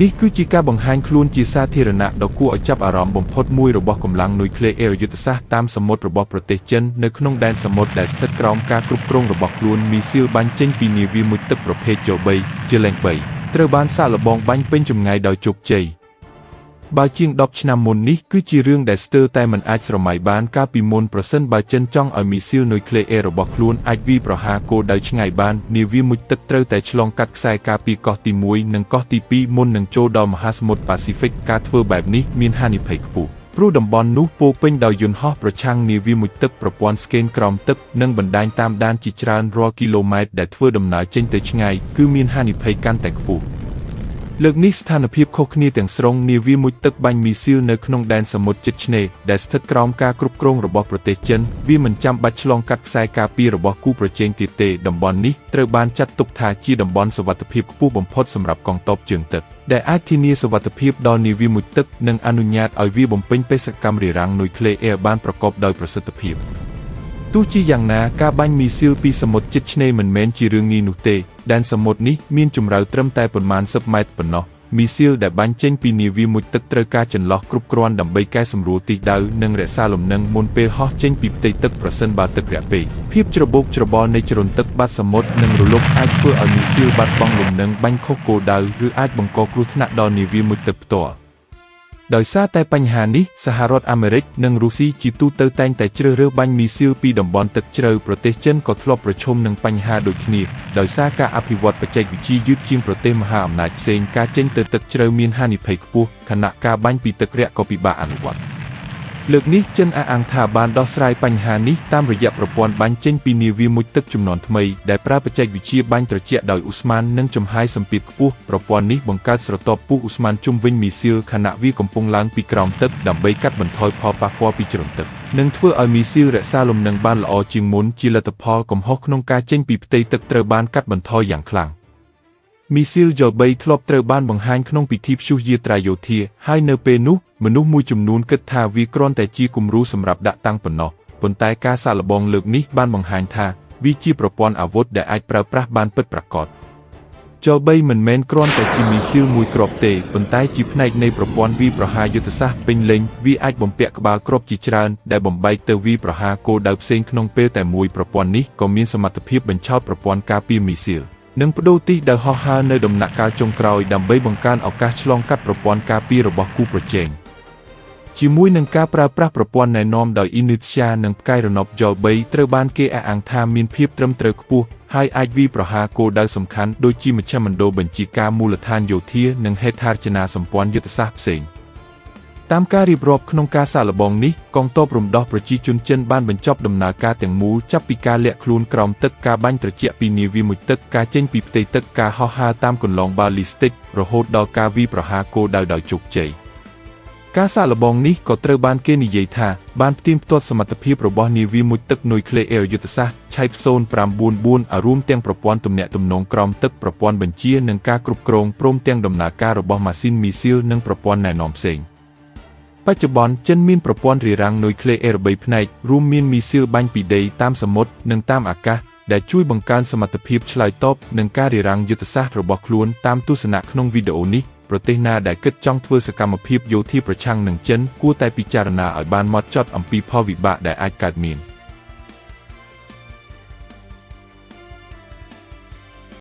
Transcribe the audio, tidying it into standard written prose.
នេះគឺជាការបង្ហាញខ្លួនជាសាធារណៈដ៏គួរឲ្យចាប់អារម្មណ៍បំផុតមួយរបស់កម្លាំងនុយក្លេអ៊ែរយុទ្ធសាស្ត្រតាមសមុទ្ររបស់ប្រទេសចិននៅក្នុងដែនសមុទ្រដែលស្ថិតក្រោមការគ្រប់គ្រងរបស់ខ្លួនមីស៊ីលបាញ់ចេញពីនាវាមុជទឹកប្រភេទជ3ជាលេង3ត្រូវបានសាកល្បងបាញ់ពេញចម្ងាយដោយជោគជ័យបើជាង10ឆ្នាំមុននេះគឺជារឿងដែលស្ទើរតែមិនអាចស្រមៃបានកាលពីមុនប្រសិនបើចិនចង់ឲ្យមីស៊ីលនុយក្លេអ៊ែររបស់ខ្លួនអាចវាយប្រហារគោលដៅឆ្ងាយបាននាវាមុជទឹកត្រូវតែឆ្លងកាត់ខ្សែការពារកោះទី1និងកោះទី2មុននឹងចូលដល់មហាសមុទ្រប៉ាស៊ីហ្វិកការធ្វើបែបនេះមានហានិភ័យខ្ពស់ព្រោះតំបន់នោះពោពេញដោយយន្តហោះប្រឆាំងនាវាមុជទឹកប្រព័ន្ធស្កេនក្រោមទឹកនិងបណ្ដាញតាមដានជាច្រើនរាល់គីឡូម៉ែត្រដែលធ្វើដំណើរចេញទៅឆ្ងាយគឺមានហានិភ័យកាន់តែខ្ពស់លើកនេះស្ថានភាពខុសគ្នាទាំងស្រុងនាវាមុជទឹកបាញ់មីស៊ីលនៅក្នុងដែនសមុទ្រជិតឆ្នេរដែលស្ថិតក្រោមការគ្រប់គ្រងរបស់ប្រទេសចិនវាមិនចាំបាច់ឆ្លងកាត់ខ្សែការពាររបស់គូប្រជែងទៀតទេតំបន់នេះត្រូវបានចាត់ទុកថាជាតំបន់សុវត្ថិភាពខ្ពស់បំផុតសម្រាប់កងទ័ពជើងទឹកដែលអាចធានាសុវត្ថិភាពដល់នាវាមុជទឹកនិងអនុញ្ញាតឲ្យវាបំពេញបេសកកម្មរារាំងនុយក្លេអ៊ែរបានប្រកបដោយប្រសិទ្ធភាពទោះជាយ៉ាងណាការបាញ់មីស៊ីលពីសមុទ្រជិតឆ្នេរមិនមែនជារឿងងាយនោះទេដែនសមុទ្រនេះមានជម្រៅត្រឹមតែប៉ុន្មានសិបម៉ែត្រប៉ុណ្ណោះមីស៊ីលដែលបាញ់ចេញពីនាវាមុជទឹកត្រូវការចន្លោះគ្រប់គ្រាន់ដើម្បីកែសម្រួលទិសដៅនិងរក្សាលំនឹងមុនពេលហោះចេញពីផ្ទៃទឹកប្រសិនបើទឹករាក់ពេកភាពច្របូកច្របល់នៃជ្រុនទឹកបាតសមុទ្រនិងរលកអាចធ្វើឲ្យមីស៊ីលបាត់បង់លំនឹងបាញ់ខុសគោលដៅឬអាចបង្កគ្រោះថ្នាក់ដល់នាវាមុជទឹកផ្ទាល់ដោយសារតែបញ្ហានេះសហរដ្ឋអាមេរិកនិងរុស្ស៊ីជាទូទៅតែងតែជ្រើសរើសបាញ់មីស៊ីលពីតំបន់ទឹកជ្រៅប្រទេសចិនក៏ធ្លាប់ប្រឈមនឹងបញ្ហាដូចគ្នាដោយសារការអភិវឌ្ឍបច្ចេកវិទ្យាយឺតជាងប្រទេសមហាអំណាចផ្សេងការចេញទៅទឹកជ្រៅមានហានិភ័យខ្ពស់ខណៈការបាញ់ពីទឹករាក់ក៏ពិបាកអនុវត្តលើកនេះចិនអះអាងថាបានដោះស្រាយបញ្ហានេះតាមរយៈប្រព័ន្ធបាញ់ចេញពីនាវាមុជទឹកជំនាន់ថ្មីដែលប្រើបច្ចេកវិទ្យាបាញ់ត្រជាក់ដោយឧស្ម័ននិងចំហាយសម្ពាធខ្ពស់ប្រព័ន្ធនេះបង្កើតស្រទាប់ពុះឧស្ម័នជុំវិញមីស៊ីលខណៈវាកំពុងឡើងពីក្រោមទឹកដើម្បីកាត់បន្ថយផលប៉ះពាល់ពីជ្រុំទឹកនិងធ្វើឲ្យមីស៊ីលរក្សាលំនឹងបានល្អជាងមុនជាលទ្ធផលកំហុសក្នុងការចេញពីផ្ទៃទឹកត្រូវបានកាត់បន្ថយយ៉ាងខ្លាំងមីស៊ីលយ៉3ធ្លាប់ត្រូវបានបង្ហាញក្នុងពិធីព្យុះយាត្រាយោធាហើយនៅពេលនោះមនុស្សមួយចំនួនគិតថាវាគ្រាន់តែជាគំរូសម្រាប់ដាក់តាំងប៉ុណ្ណោះប៉ុន្តែការសាកល្បងលើកនេះបានបង្ហាញថាវាជាប្រព័ន្ធអាវុធដែលអាចប្រើប្រាស់បានពិតប្រាកដយ៉3មិនមែនគ្រាន់តែជាមីស៊ីលមួយគ្រាប់ទេប៉ុន្តែជាផ្នែកនៃប្រព័ន្ធវាយប្រហារយុទ្ធសាស្ត្រពេញលេញវាអាចបំពាក់ក្បាលគ្រាប់ជាច្រើនដែលបំបែកទៅវាយប្រហារគោលដៅផ្សេងក្នុងពេលតែមួយប្រព័ន្ធនេះក៏មានសមត្ថភាពបញ្ឆោតប្រព័ន្ធការពារមីស៊ីលនិងបដូរទិសដៅហោះហើរនៅដំណាក់កាលចុងក្រោយដើម្បីបង្កើនឱកាសឆ្លងកាត់ប្រព័ន្ធការពាររបស់គូប្រជែងជាមួយនឹងការប្រើប្រាស់ប្រព័ន្ធណែនាំដោយអ៊ីនីស្យានិងផ្កាយរណបយ៉3ត្រូវបានគេអះអាងថាមានភាពត្រឹមត្រូវខ្ពស់ហើយអាចវាយប្រហារគោលដៅសំខាន់ដូចជាមជ្ឈមណ្ឌលបញ្ជាការមូលដ្ឋានយោធានិងហេដ្ឋារចនាសម្ព័ន្ធយុទ្ធសាស្ត្រផ្សេងតាមការរៀបរាប់ក្នុងការសាកល្បងនេះកងទ័ពរំដោះប្រជាជនចិនបានបញ្ចប់ដំណើរការទាំងមូលចាប់ពីការលាក់ខ្លួនក្រោមទឹកការបាញ់ត្រជាក់ពីនាវាមុជទឹកការចេញពីផ្ទៃទឹកការហោះហើរតាមកន្លងបាល់លីស្ទិករហូតដល់ការវាយប្រហារគោលដៅដោយជោគជ័យការសាកល្បងនេះក៏ត្រូវបានគេនិយាយថាបានផ្ទៀងផ្ទាត់សមត្ថភាពរបស់នាវាមុជទឹកនុយក្លេអ៊ែរយុទ្ធសាស្ត្រឆៃហ្វ0.544រួមទាំងប្រព័ន្ធទំនាក់ទំនងក្រោមទឹកប្រព័ន្ធបញ្ជានិងការគ្រប់គ្រងព្រមទាំងដំណើរការរបស់ម៉ាស៊ីនមីស៊ីលនិងប្រព័ន្ធណែនាំផ្សេងបច្ចុប្បន្នចិនមានប្រព័ន្ធរារាំងនុយក្លេអ៊ែរ3ផ្នែករួមមានមីស៊ីលបាញ់ពីដីតាមសមុទ្រនិងតាមអាកាសដែលជួយបង្កើនសមត្ថភាពឆ្លើយតបនឹងការរារាំងយុទ្ធសាស្ត្ររបស់ខ្លួនតាមទស្សនៈក្នុងវីដេអូនេះប្រទេសណាដែលគិតចង់ធ្វើសកម្មភាពយោធាប្រឆាំងនឹងចិនគួរតែពិចារណាឲ្យបានហ្មត់ចត់អំពីផលវិបាកដែលអាចកើតមាន